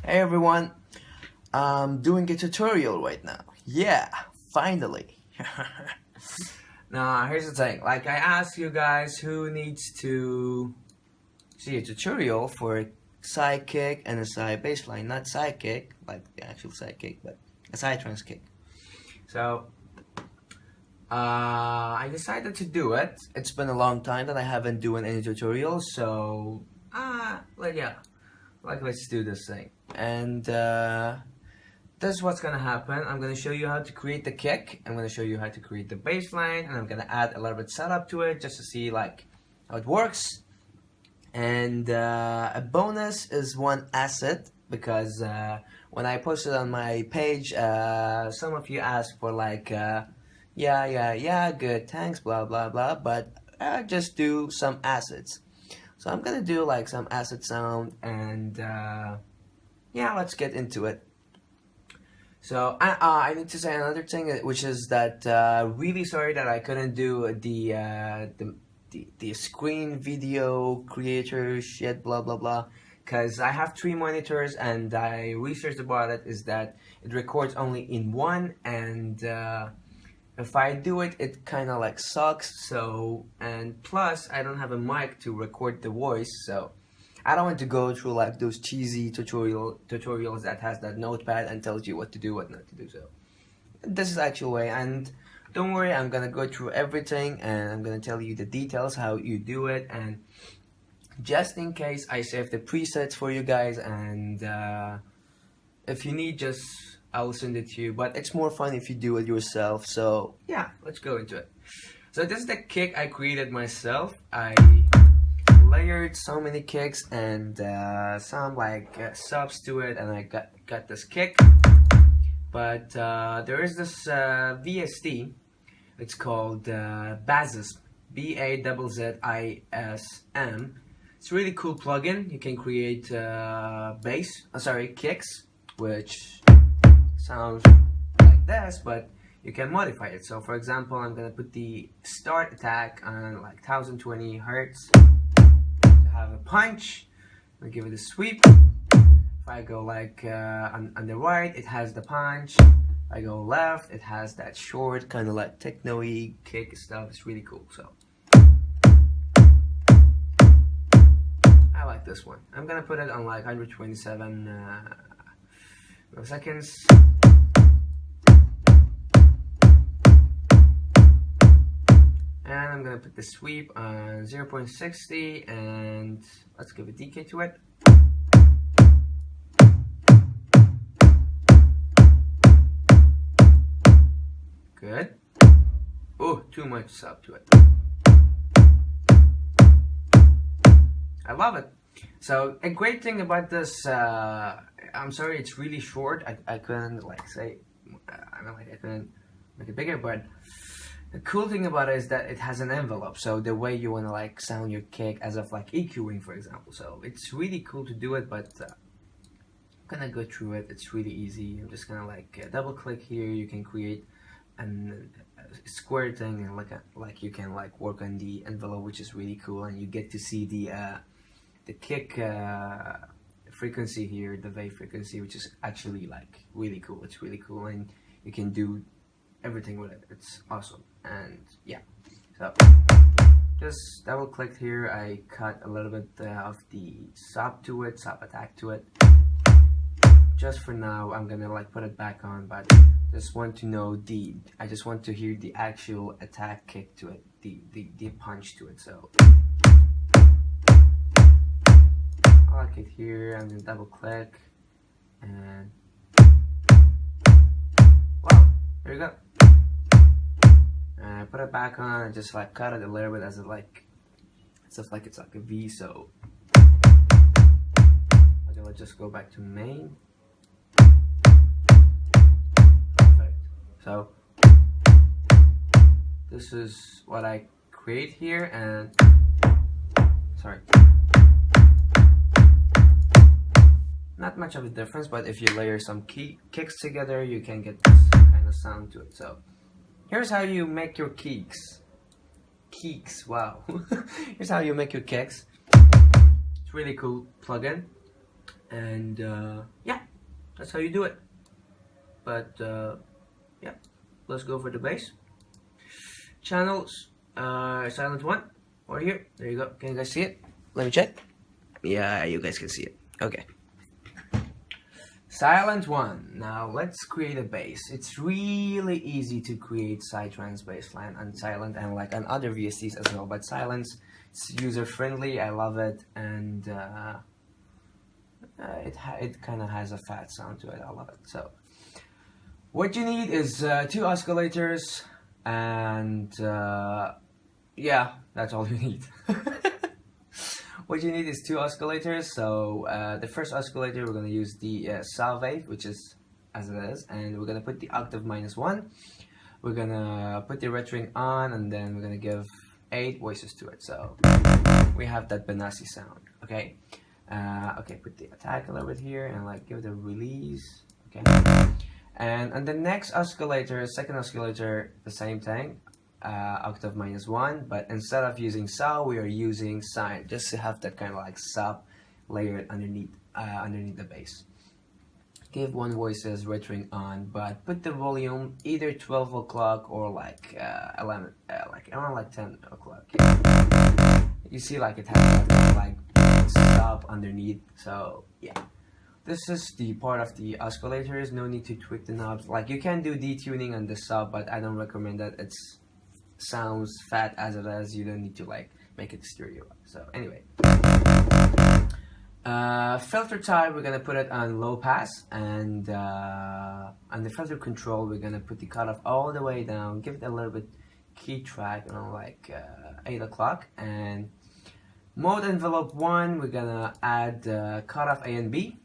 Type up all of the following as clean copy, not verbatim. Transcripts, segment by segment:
Hey everyone, I'm doing a tutorial right now. Yeah, finally. Now here's the thing, like I asked you guys who needs to see a tutorial for a Psy kick and a Psy bassline, not Psy kick, like the actual Psy kick, but a Psy Trance kick. So I decided to do it. It's been a long time that I haven't done any tutorials, so let's do this thing. And this is what's gonna happen. I'm gonna show you how to create the kick. I'm gonna show you how to create the bass line, and I'm gonna add a little bit setup to it just to see like how it works. And a bonus is one asset, because when I posted on my page, some of you asked for like yeah, good, thanks, blah blah blah, but just do some assets. So I'm gonna do like some asset sound, and yeah, let's get into it. So I need to say another thing, which is that really sorry that I couldn't do the screen video creator shit, blah blah blah, because I have 3 monitors, and I researched about it, is that it records only in one, and if I do it, it kind of like sucks. So, and plus I don't have a mic to record the voice, so I don't want to go through like those cheesy tutorials that has that notepad and tells you what to do, what not to do. So this is the actual way, and don't worry, I'm gonna go through everything, and I'm gonna tell you the details how you do it, and just in case I save the presets for you guys, and if you need, just I'll send it to you, but it's more fun if you do it yourself. So yeah, let's go into it. So this is the kick I created myself. I layered so many kicks and some like subs to it, and I got this kick. But there is this VST. It's called Bazzism, BAZZISM. It's a really cool plugin. You can create kicks, which sounds like this, but you can modify it. So for example, I'm gonna put the start attack on like 1020 hertz to have a punch. I'll give it a sweep. If I go like on the right, it has the punch. If I go left, it has that short kind of like techno-y kick stuff. It's really cool. So I like this one. I'm gonna put it on like 127 milliseconds. And I'm gonna put the sweep on 0.60, and let's give a decay to it. Good. Oh, too much sub to it. I love it. So a great thing about this, I'm sorry it's really short. I couldn't like say, I couldn't make it bigger, but the cool thing about it is that it has an envelope, so the way you want to like sound your kick, as of like EQing for example. So it's really cool to do it, but I'm gonna go through it. It's really easy. I'm just gonna like double click here. You can create a square thing, and like you can like work on the envelope, which is really cool, and you get to see the kick frequency here, the wave frequency, which is actually like really cool. It's really cool, and you can do everything with it. It's awesome. And yeah, so just double click here. I cut a little bit of the sub attack to it. Just for now, I'm gonna like put it back on, but just want to know I just want to hear the actual attack kick to it, the punch to it. So I like it here. I'm gonna double click, and wow, there you go. And I put it back on and just like cut it a little bit, as it like it's like a V. So okay, let's just go back to main. Perfect. So this is what I create here, and sorry, not much of a difference, but if you layer some kicks together, you can get this kind of sound to it. So here's how you make your kicks. Wow. Here's how you make your kicks. It's really cool plugin. And yeah, That's how you do it. But yeah, let's go for the bass. Channels, silent one, or here. There you go. Can you guys see it? Let me check. Yeah, you guys can see it. Okay. Silent one. Now let's create a bass. It's really easy to create Psy Trance bassline on silent and like on other VSTs as well. But silence, it's user friendly. I love it, and it kind of has a fat sound to it. I love it. So what you need is 2 oscillators, and yeah, that's all you need. What you need is 2 oscillators. So the first oscillator, we're going to use the Psy wave, which is as it is, and we're going to put the octave -1. We're going to put the red ring on, and then we're going to give 8 voices to it. So we have that Benassi sound. Okay. Okay, put the attack a little bit here and like give it a release. Okay. And on the next oscillator, second oscillator, the same thing. Octave -1, but instead of using Psy, we are using sine, just to have that kind of like sub layered underneath the bass. Give 1 voices, red ring on, but put the volume either 12 o'clock or like 11, like around like 10 o'clock. You see, like it has that like sub underneath. So yeah, this is the part of the oscillators. No need to tweak the knobs. Like you can do detuning on the sub, but I don't recommend that. It's sounds fat as it is. You don't need to like make it stereo. So anyway, filter type, we're gonna put it on low pass, and on the filter control, we're gonna put the cutoff all the way down. Give it a little bit key track around like 8 o'clock. And mode envelope 1, we're gonna add cutoff A and B.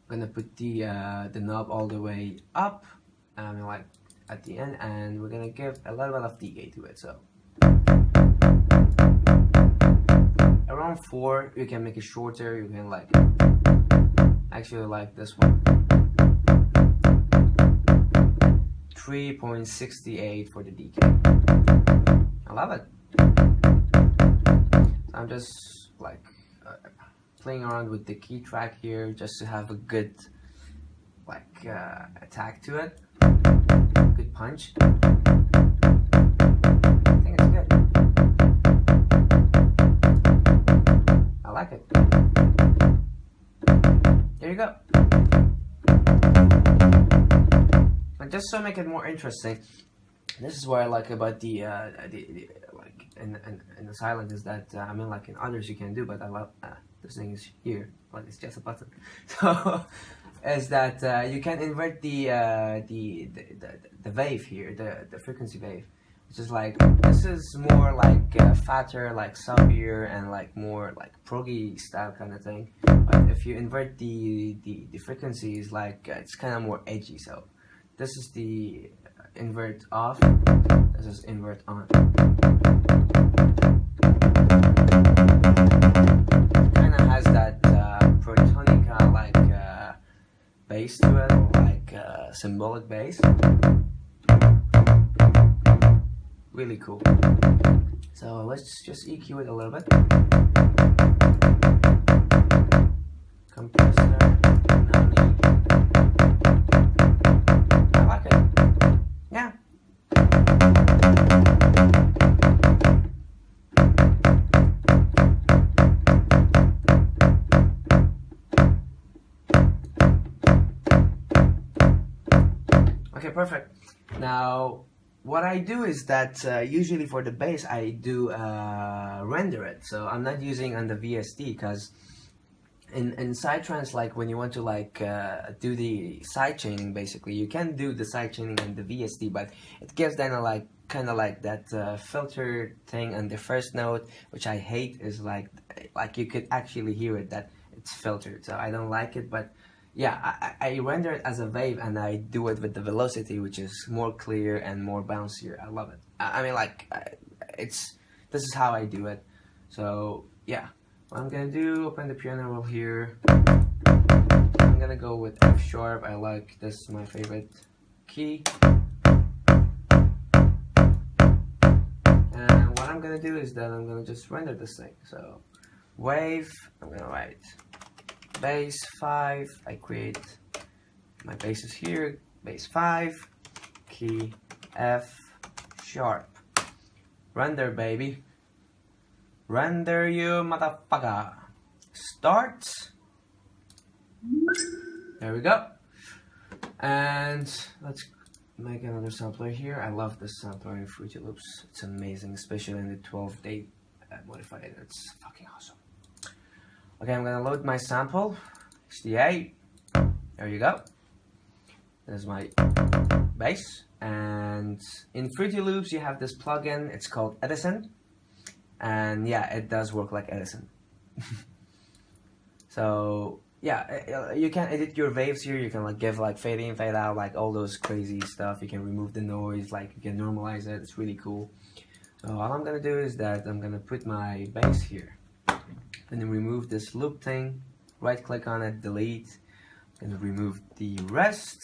We're gonna put the knob all the way up, like at the end, and we're gonna give a little bit of decay to it. So around 4, you can make it shorter. You can like actually like this one, 3.68 for the decay. I love it. So I'm just like playing around with the key track here just to have a good like attack to it. Good punch. I think it's good. I like it. There you go. And just to make it more interesting, this is what I like about the like in the silent is that I mean, like in others you can do, but I love this thing is here, like it's just a button. So is that you can invert the wave here, the frequency wave, which is like, this is more like fatter, like subbier, and like more like proggy style kind of thing. But if you invert the frequencies, like it's kind of more edgy. So this is the invert off, this is invert on. Kind of has that protonica like bass to it, or like symbolic bass. Really cool. So let's just EQ it a little bit. Compressor, no need. I like it. Yeah. Okay, perfect. Now, what I do is that usually for the bass I do render it. So I'm not using on the VST, because in Psy Trance, like when you want to like do the side chaining, basically you can do the side chaining on the VST, but it gives then a like kind of like that filter thing on the first note, which I hate. Is like you could actually hear it that it's filtered, so I don't like it. But yeah, I render it as a wave, and I do it with the velocity, which is more clear and more bouncier. I love it. I mean, like, this is how I do it. So yeah, what I'm gonna do, open the piano roll here. I'm gonna go with F sharp. I like this, is my favorite key. And what I'm gonna do is that I'm gonna just render this thing. So wave, I'm gonna write bass 5, I create my bass is here, bass 5, key F sharp. Render, baby. Render, you motherfucker. Start. There we go. And let's make another sampler here. I love this sampler in Fruity Loops. It's amazing, especially in the 12-day modified. It's fucking awesome. Okay, I'm gonna load my sample. XDA. There you go. There's my bass. And in Fruity Loops, you have this plugin. It's called Edison. And yeah, it does work like Edison. So yeah, you can edit your waves here. You can like give like fade in, fade out, like all those crazy stuff. You can remove the noise, like you can normalize it. It's really cool. So all I'm gonna do is that I'm gonna put my bass here. And then remove this loop thing. Right click on it, delete. I'm gonna remove the rest.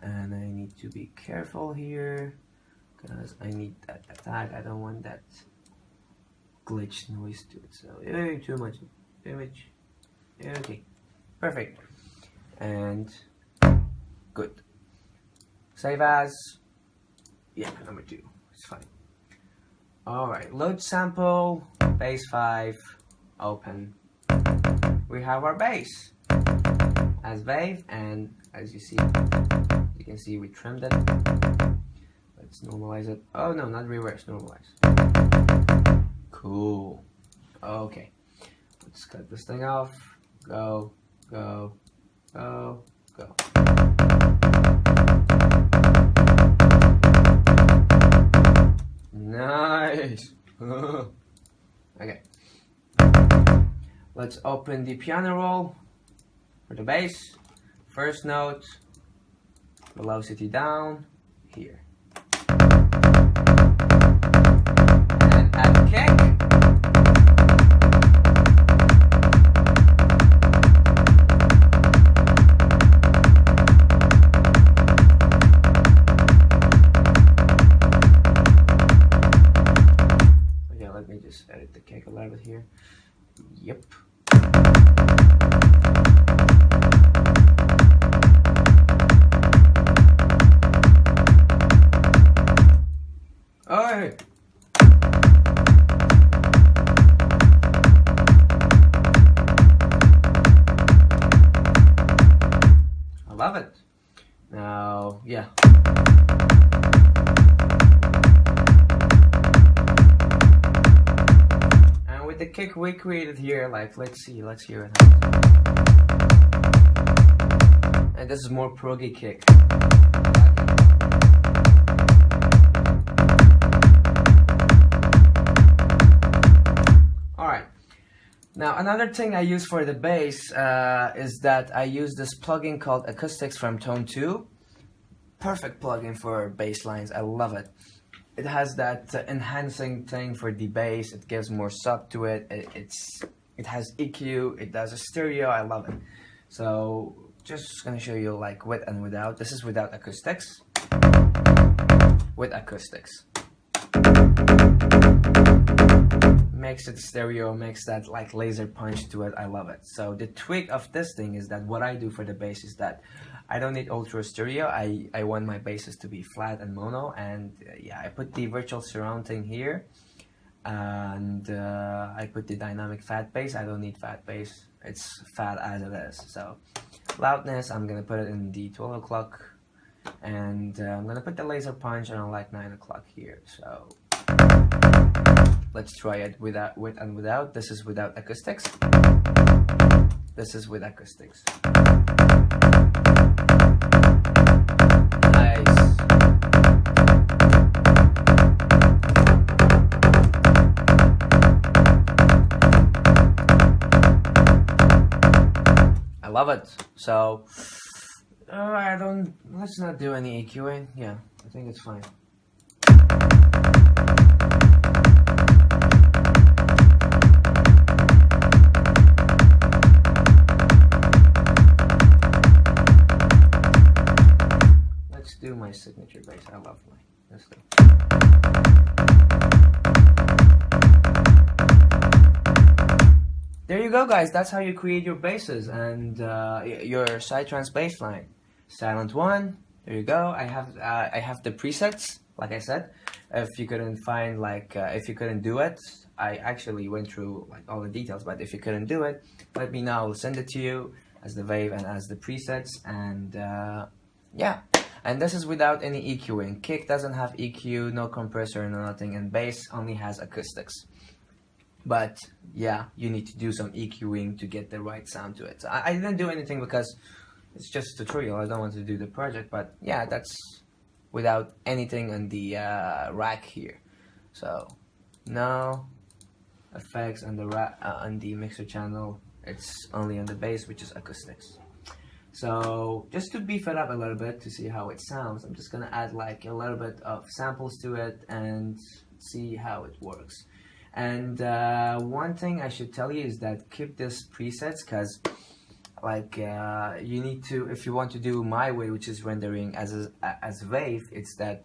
And I need to be careful here because I need that attack. I don't want that glitch noise to it. So too much damage. Okay, perfect. And good. Save as. Yeah, number 2. It's fine. Alright, load sample, bass 5, open. We have our bass as wave, and as you see, you can see we trimmed it. Let's normalize it. Oh no, not reverse, normalize. Cool. Okay, let's cut this thing off. Go, go, go, go. Nice. Okay. Let's open the piano roll for the bass. First note, velocity down here. And add a kick. Okay, let me just edit the kick a little bit here. Yep. Oh, I love it. Now, yeah. And with the kick we created here, like, let's hear it. And this is more proggy kick. Now another thing I use for the bass is that I use this plugin called Acoustics from Tone 2. Perfect plugin for bass lines. I love it. It has that enhancing thing for the bass. It gives more sub to it. It has EQ. It does a stereo. I love it. So just gonna show you like with and without. This is without acoustics. With acoustics. Makes it stereo, makes that like laser punch to it. I love it. So the tweak of this thing is that what I do for the bass is that I don't need ultra stereo. I want my basses to be flat and mono, and yeah, I put the virtual surround thing here, and I put the dynamic fat bass. I don't need fat bass. It's fat as it is. So loudness, I'm gonna put it in the 12 o'clock, and I'm gonna put the laser punch on like 9 o'clock here. So let's try it with and without. This is without acoustics. This is with acoustics. Nice. I love it. So let's not do any EQing. Yeah, I think it's fine. Do my signature bass. I love this thing. There you go, guys. That's how you create your basses and your Psy Trance bass line. silent 1. There you go. I have the presets, like I said. If you couldn't find, like, if you couldn't do it, I actually went through like all the details, but if you couldn't do it, let me know. I'll send it to you as the wave and as the presets, and yeah. And this is without any EQing. Kick doesn't have EQ, no compressor, no nothing, and bass only has acoustics. But yeah, you need to do some EQing to get the right sound to it. So I didn't do anything because it's just a tutorial. I don't want to do the project, but yeah, that's without anything on the rack here. So no effects on the mixer channel. It's only on the bass, which is acoustics. So just to beef it up a little bit to see how it sounds, I'm just gonna add like a little bit of samples to it and see how it works. And one thing I should tell you is that keep this presets, because like you need to, if you want to do my way, which is rendering as wave, it's that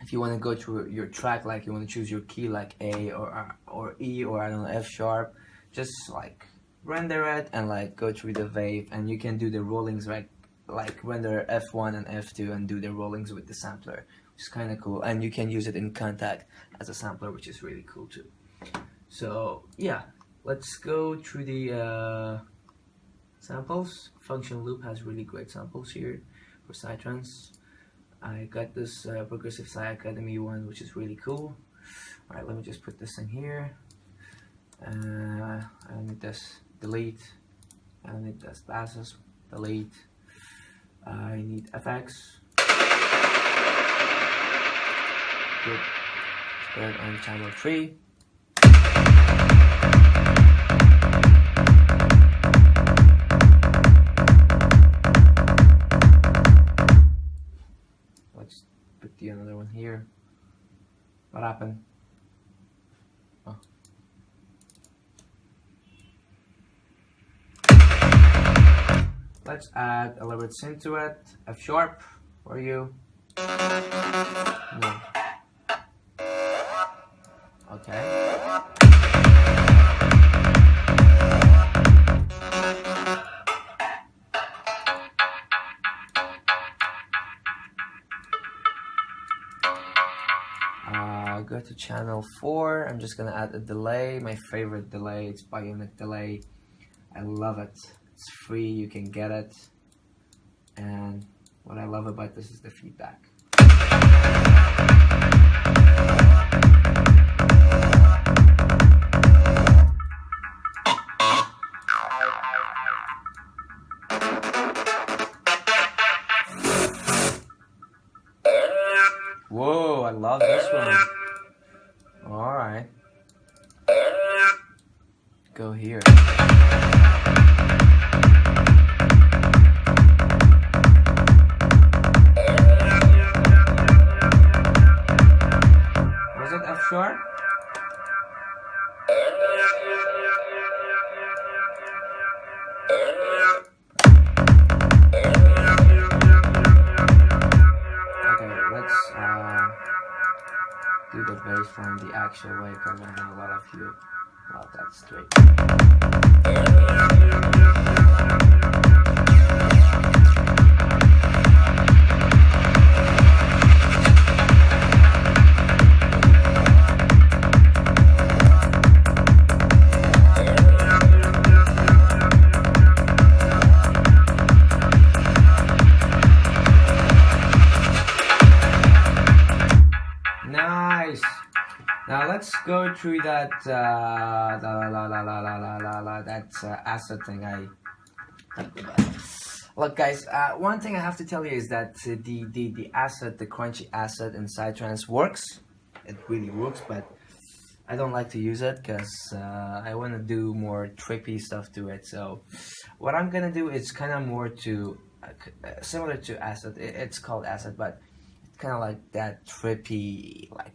if you want to go through your track, like you want to choose your key like A or E or I don't know, F sharp, just like render it and like go through the wave, and you can do the rollings, right? Like render F1 and F2 and do the rollings with the sampler, which is kind of cool. And you can use it in Contact as a sampler, which is really cool too. So yeah, let's go through the samples. Function Loop has really great samples here for Psy Trance. I got this Progressive Psy Academy one, which is really cool. Alright, let me just put this in here. I don't need this, delete. I don't need this, passes, delete. I need FX. Good. Spread on channel 3. Let's put the another one here. What happened? Oh. Let's add a little bit synth to it. F sharp, where are you? No. Okay. Go to channel 4. I'm just gonna add a delay, my favorite delay. It's Bionic delay. I love it. It's free, you can get it. And what I love about this is the feedback. Whoa, I love this one. Alright. Go here. Was it F sharp? Do the bass from the actual way, because I know a lot of you love that straight. Nice. Now let's go through that asset thing I talked about. Look, guys, one thing I have to tell you is that the asset, the crunchy asset in Psy Trance works. It really works, but I don't like to use it because I want to do more trippy stuff to it. So what I'm gonna do is kind of more to similar to asset. It's called asset, but kind of like that trippy, like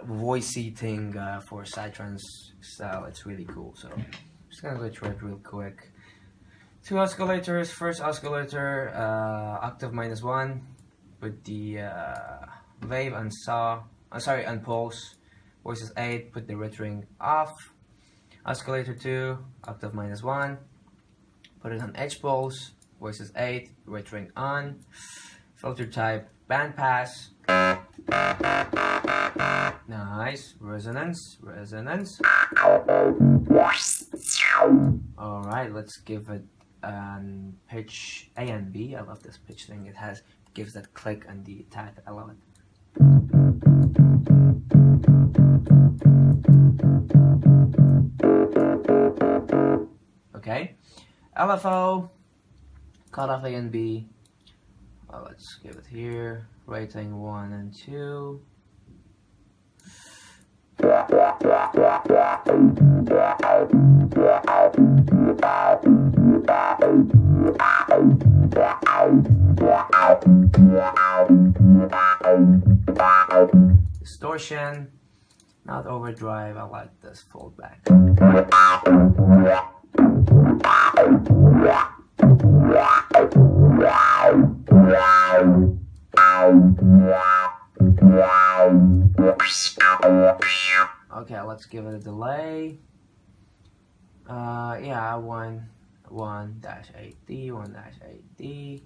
voicey thing for Psy Trance style. It's really cool. So I'm just gonna go through it real quick. 2 oscillators. First oscillator, octave -1, put the wave on saw. On pulse. Voices 8. Put the red ring off. Oscillator 2, octave -1. Put it on edge pulse. voices 8, retering on, filter type bandpass. Nice, resonance. Alright, let's give it pitch A and B. I love this pitch thing. It gives that click on the attack. I love it. Okay, LFO, cut off A and B. Well, let's give it here. Rating 1 and 2. Distortion, not overdrive. I like this foldback. Okay, let's give it a delay. Yeah, 1-8D, 1-8D.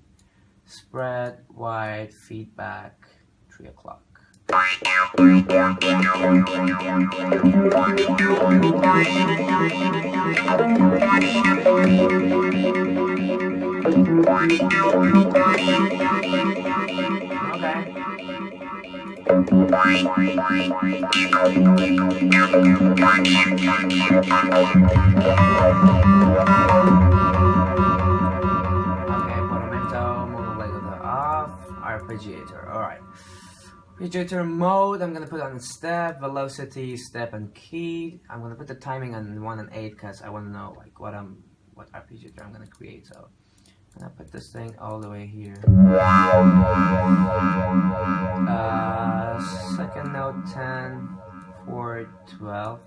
Spread, wide, feedback, 3 o'clock. Arpeggiator. Alright. Arpeggiator mode, I'm gonna put on step, velocity, step, and key. I'm gonna put the timing on 1 and 8 because I wanna know like what arpeggiator I'm gonna create. So I'm gonna put this thing all the way here. Second note 10, 4, 12.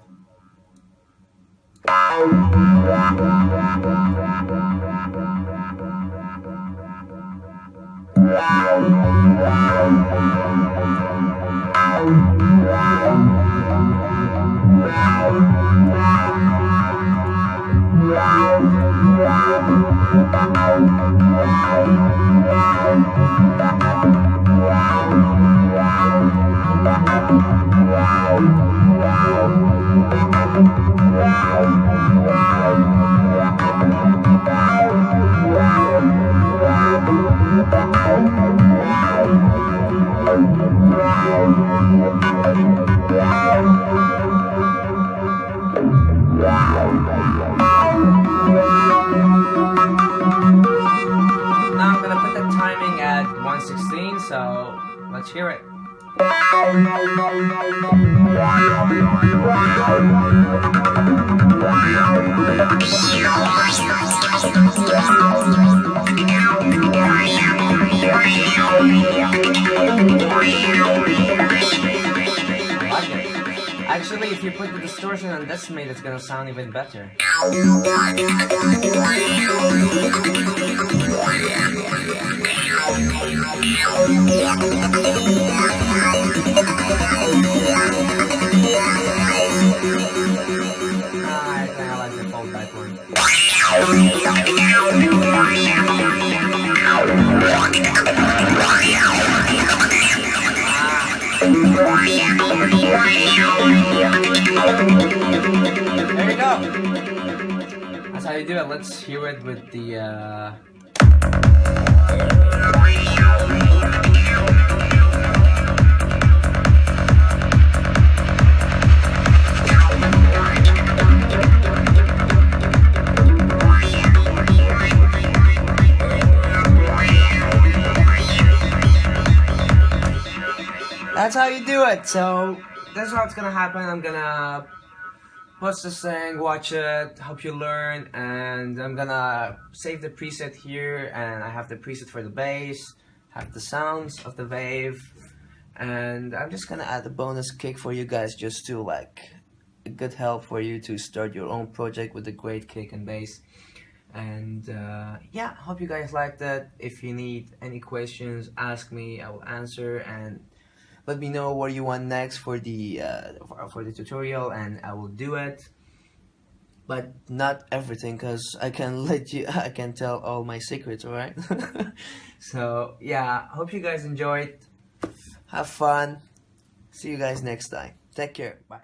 So let's hear it. Actually, if you put the distortion on decimate, it's gonna sound even better. I kinda like the foldback one. There you go. That's how you do it. Let's hear it with the That's how you do it. So that's what's gonna happen. I'm gonna post this thing, watch it, help you learn, and I'm gonna save the preset here, and I have the preset for the bass, have the sounds of the wave, and I'm just gonna add a bonus kick for you guys just to like a good help for you to start your own project with a great kick and bass. And yeah, hope you guys liked it. If you need any questions, ask me, I will answer, and let me know what you want next for the tutorial, and I will do it. but not everything, because I can I can tell all my secrets, alright? So yeah, hope you guys enjoyed. Have fun. See you guys next time. Take care. Bye.